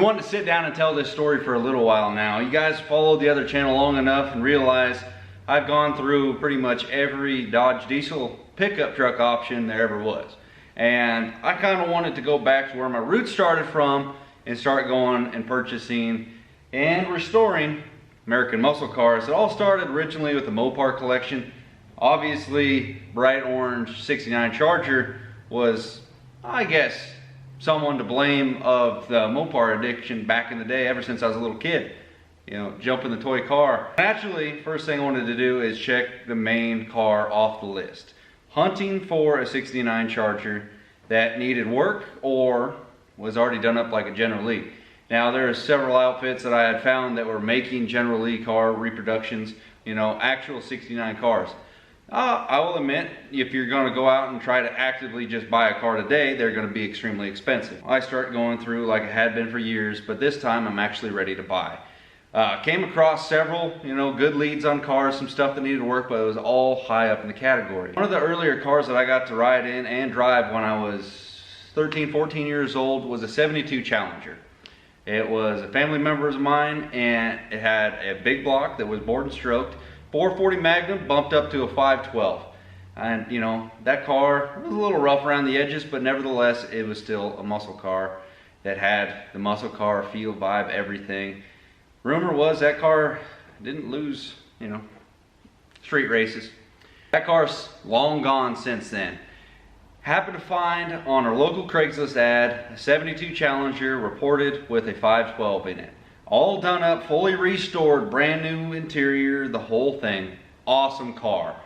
Been wanting to sit down and tell this story for a little while now. You guys followed the other channel long enough and realized I've gone through pretty much every Dodge diesel pickup truck option there ever was. And I kind of wanted to go back to where my roots started from and start going and purchasing and restoring American muscle cars. It all started originally with the Mopar collection. Obviously, bright orange 69 Charger was, I guess, someone to blame of the Mopar addiction back in the day, ever since I was a little kid. You know, jump in the toy car. Naturally, first thing I wanted to do is check the main car off the list. Hunting for a 69 Charger that needed work or was already done up like a General Lee. Now, there are several outfits that I had found that were making General Lee car reproductions, you know, actual 69 cars. I will admit, if you're going to go out and try to actively just buy a car today, they're going to be extremely expensive. I start going through like I had been for years, but this time I'm actually ready to buy. Came across several, you know, good leads on cars, some stuff that needed work, but it was all high up in the category. One of the earlier cars that I got to ride in and drive when I was 13, 14 years old was a 72 Challenger. It was a family member of mine, and it had a big block that was bored and stroked. 440 Magnum bumped up to a 512. And you know, that car was a little rough around the edges, but nevertheless, it was still a muscle car that had the muscle car feel, vibe, everything. Rumor was that car didn't lose, you know, street races. That car's long gone since then. Happened to find on our local Craigslist ad a 72 Challenger reported with a 512 in it. All done up, fully restored, brand new interior, the whole thing. Awesome car.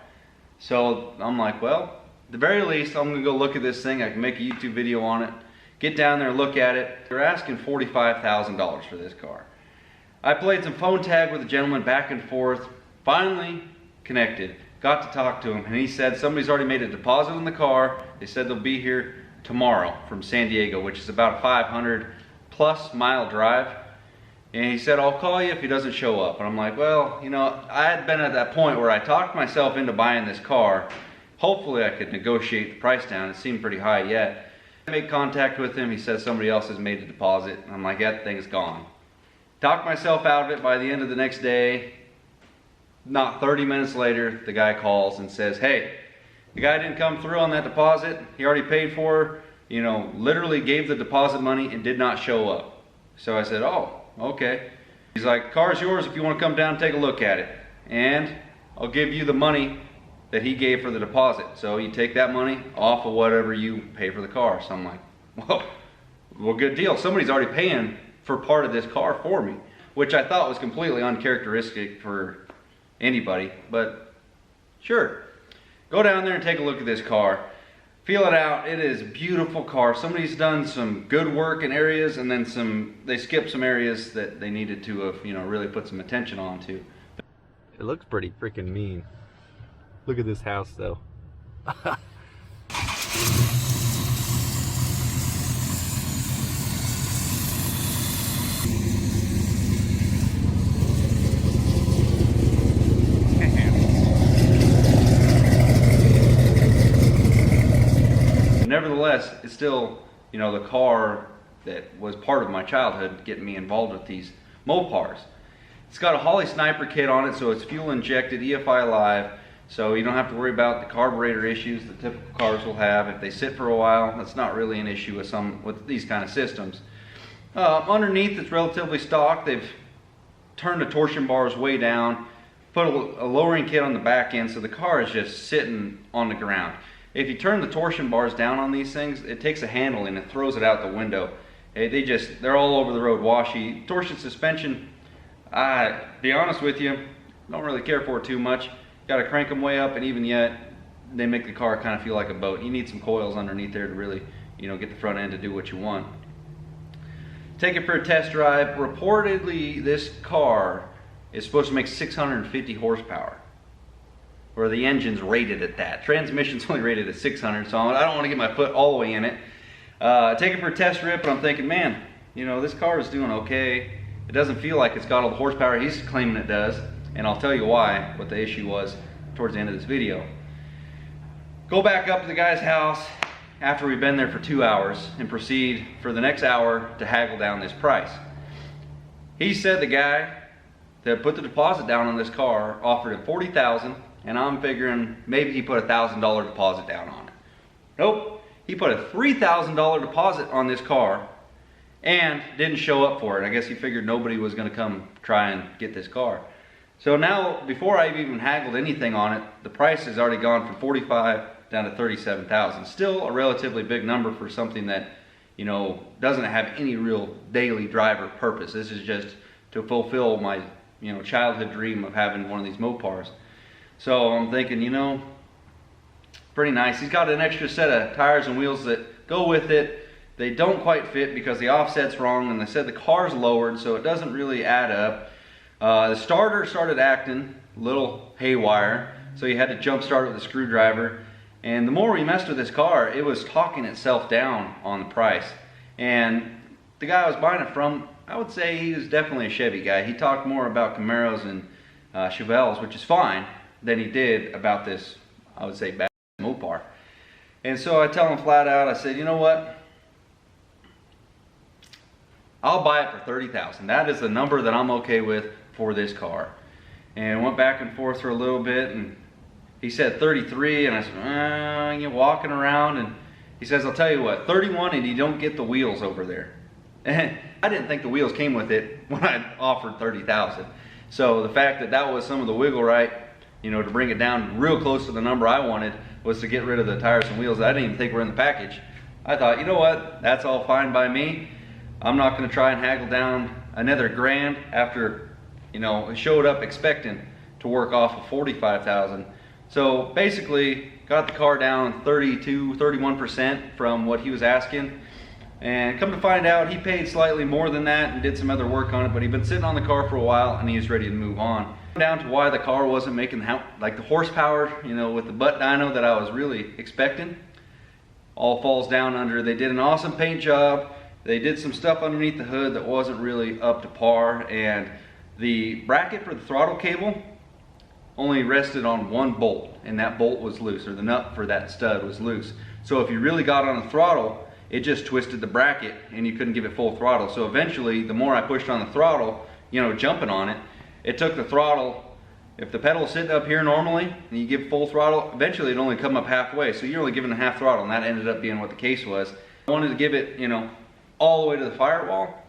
So I'm like, well, at the very least, I'm gonna go look at this thing. I can make a YouTube video on it. Get down there and look at it. They're asking $45,000 for this car. I played some phone tag with a gentleman back and forth. Finally connected. Got to talk to him, and he said somebody's already made a deposit on the car. They said they'll be here tomorrow from San Diego, which is about a 500+ mile drive. And he said, I'll call you if he doesn't show up. And I'm like, well, you know, I had been at that point where I talked myself into buying this car. Hopefully I could negotiate the price down. It seemed pretty high yet. I made contact with him. He said somebody else has made a deposit. And I'm like, that thing's gone. Talked myself out of it. By the end of the next day, not 30 minutes later, the guy calls and says, hey, the guy didn't come through on that deposit. He already paid for, you know, literally gave the deposit money and did not show up. So I said, oh, okay. He's like, car's yours if you want to come down and take a look at it. And I'll give you the money that he gave for the deposit. So you take that money off of whatever you pay for the car. So I'm like, well, good deal. Somebody's already paying for part of this car for me, which I thought was completely uncharacteristic for anybody, but sure. Go down there and take a look at this car. Feel it out. It is a beautiful car. Somebody's done some good work in areas, and then they skipped some areas that they needed to have, you know, really put some attention onto. It looks pretty freaking mean. Look at this house though. Nevertheless, it's still, you know, the car that was part of my childhood getting me involved with these Mopars. It's got a Holley Sniper kit on it, so it's fuel injected, EFI live, so you don't have to worry about the carburetor issues that typical cars will have. If they sit for a while, that's not really an issue with these kind of systems. Underneath, it's relatively stock. They've turned the torsion bars way down, put a lowering kit on the back end, so the car is just sitting on the ground. If you turn the torsion bars down on these things, it takes a handle and it throws it out the window. They're all over the road washy. Torsion suspension, be honest with you, don't really care for it too much. Got to crank them way up, and even yet, they make the car kind of feel like a boat. You need some coils underneath there to really, you know, get the front end to do what you want. Take it for a test drive. Reportedly, this car is supposed to make 650 horsepower. Or the engine's rated at that. Transmission's only rated at 600, so I don't want to get my foot all the way in it. Take it for a test rip, and I'm thinking, man, you know, this car is doing okay. It doesn't feel like it's got all the horsepower he's claiming it does, and I'll tell you why, what the issue was towards the end of this video. Go back up to the guy's house, after we've been there for 2 hours and proceed for the next hour to haggle down this price. He said the guy that put the deposit down on this car offered him $40,000, and I'm figuring maybe he put a $1,000 deposit down on it. Nope, he put a $3,000 deposit on this car and didn't show up for it. I guess he figured nobody was going to come try and get this car. So now, before I've even haggled anything on it, the price has already gone from $45,000 down to $37,000. Still a relatively big number for something that, you know, doesn't have any real daily driver purpose. This is just to fulfill my, you know, childhood dream of having one of these Mopars. So I'm thinking, you know, pretty nice. He's got an extra set of tires and wheels that go with it. They don't quite fit because the offset's wrong, and they said the car's lowered, so it doesn't really add up. The starter started acting a little haywire, so you had to jump start it with a screwdriver. And the more we messed with this car, it was talking itself down on the price. And the guy I was buying it from, I would say he was definitely a Chevy guy. He talked more about Camaros and Chevelles, which is fine, than he did about this, I would say, bad Mopar. And so I tell him flat out, I said, you know what? I'll buy it for $30,000. That is the number that I'm okay with for this car. And went back and forth for a little bit, and he said 33, and I said, you're walking around, and he says, I'll tell you what, 31, and you don't get the wheels over there. And I didn't think the wheels came with it when I offered $30,000. So the fact that that was some of the wiggle right, you know, to bring it down real close to the number I wanted, was to get rid of the tires and wheels that I didn't even think were in the package. I thought, you know what, that's all fine by me. I'm not going to try and haggle down another grand after, you know, I showed up expecting to work off of $45,000. So basically got the car down 31% from what he was asking. And come to find out, he paid slightly more than that and did some other work on it, but he'd been sitting on the car for a while and he was ready to move on. Down to why the car wasn't making like the horsepower, you know, with the butt dyno that I was really expecting. All falls down under, they did an awesome paint job. They did some stuff underneath the hood that wasn't really up to par, and the bracket for the throttle cable only rested on one bolt, and that bolt was loose, or the nut for that stud was loose. So if you really got on the throttle, it just twisted the bracket and you couldn't give it full throttle. So eventually, the more I pushed on the throttle, you know, jumping on it, it took the throttle. If the pedal's sitting up here normally and you give full throttle, eventually it'd only come up halfway. So you're only giving a half throttle, and that ended up being what the case was. I wanted to give it, you know, all the way to the firewall.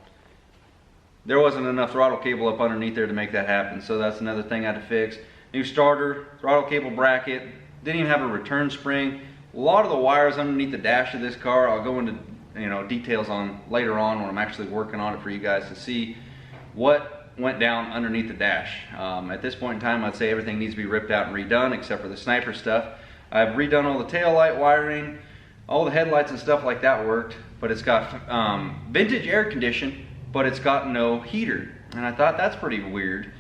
There wasn't enough throttle cable up underneath there to make that happen. So that's another thing I had to fix. New starter, throttle cable bracket, didn't even have a return spring. A lot of the wires underneath the dash of this car, I'll go into, you know, details on later on when I'm actually working on it for you guys to see what went down underneath the dash. At this point in time, I'd say everything needs to be ripped out and redone except for the sniper stuff. I've redone all the tail light wiring, all the headlights and stuff like that worked, but it's got vintage air condition, but it's got no heater. And I thought that's pretty weird.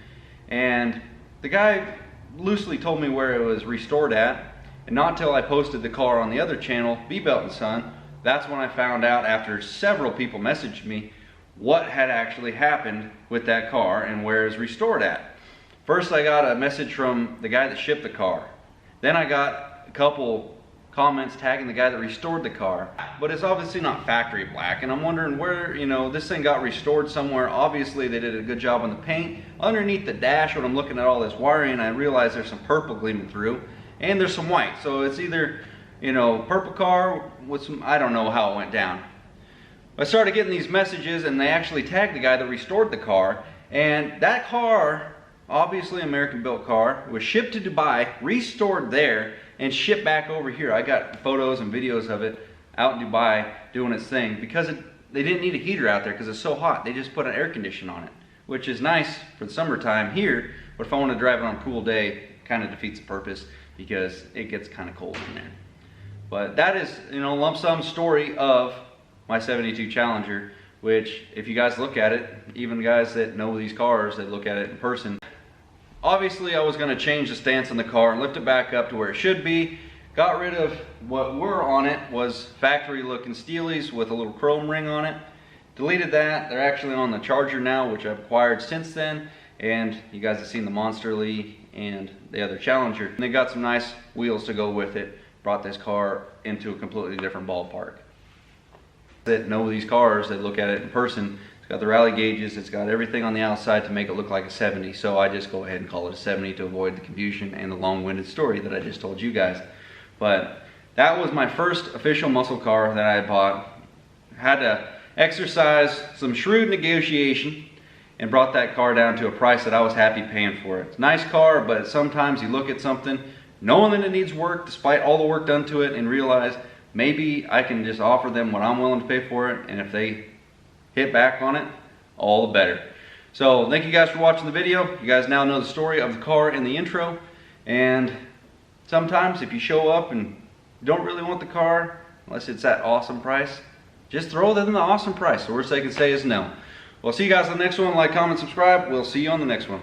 And the guy loosely told me where it was restored at, and not until I posted the car on the other channel, B-Belt & Son, that's when I found out, after several people messaged me, what had actually happened with that car and where it's restored at. First I got a message from the guy that shipped the car. Then I got a couple comments tagging the guy that restored the car, but it's obviously not factory black, and I'm wondering where, you know, this thing got restored somewhere. Obviously they did a good job on the paint. Underneath the dash, when I'm looking at all this wiring, I realize there's some purple gleaming through, and there's some white. So it's either, you know, purple car with some, I don't know how it went down. I started getting these messages, and they actually tagged the guy that restored the car, and that car, obviously American built car, was shipped to Dubai, restored there, and shipped back over here. I got photos and videos of it out in Dubai doing its thing, because they didn't need a heater out there because it's so hot. They just put an air conditioner on it, which is nice for the summertime here, but if I want to drive it on a cool day, it kind of defeats the purpose because it gets kind of cold in there. But that is, you know, lump sum story of my 72 Challenger, which if you guys look at it, even guys that know these cars that look at it in person, obviously I was going to change the stance on the car and lift it back up to where it should be. Got rid of what were on it was factory looking steelies with a little chrome ring on it. Deleted that. They're actually on the Charger now, which I've acquired since then. And you guys have seen the Monster Lee and the other Challenger. And they got some nice wheels to go with it. brought this car into a completely different ballpark. That know these cars, that look at it in person, it's got the rally gauges, it's got everything on the outside to make it look like a 70, so I just go ahead and call it a 70 to avoid the confusion and the long-winded story that I just told you guys. But that was my first official muscle car that I bought. Had to exercise some shrewd negotiation and brought that car down to a price that I was happy paying for it. It's a nice car, but sometimes you look at something knowing that it needs work despite all the work done to it and realize maybe I can just offer them what I'm willing to pay for it, and if they hit back on it, all the better. So thank you guys for watching the video. You guys now know the story of the car in the intro, and sometimes if you show up and don't really want the car, unless it's that awesome price, just throw them the awesome price. The worst they can say is no. Well, see you guys on the next one. Like, comment, subscribe. We'll see you on the next one.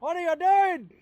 What are you doing?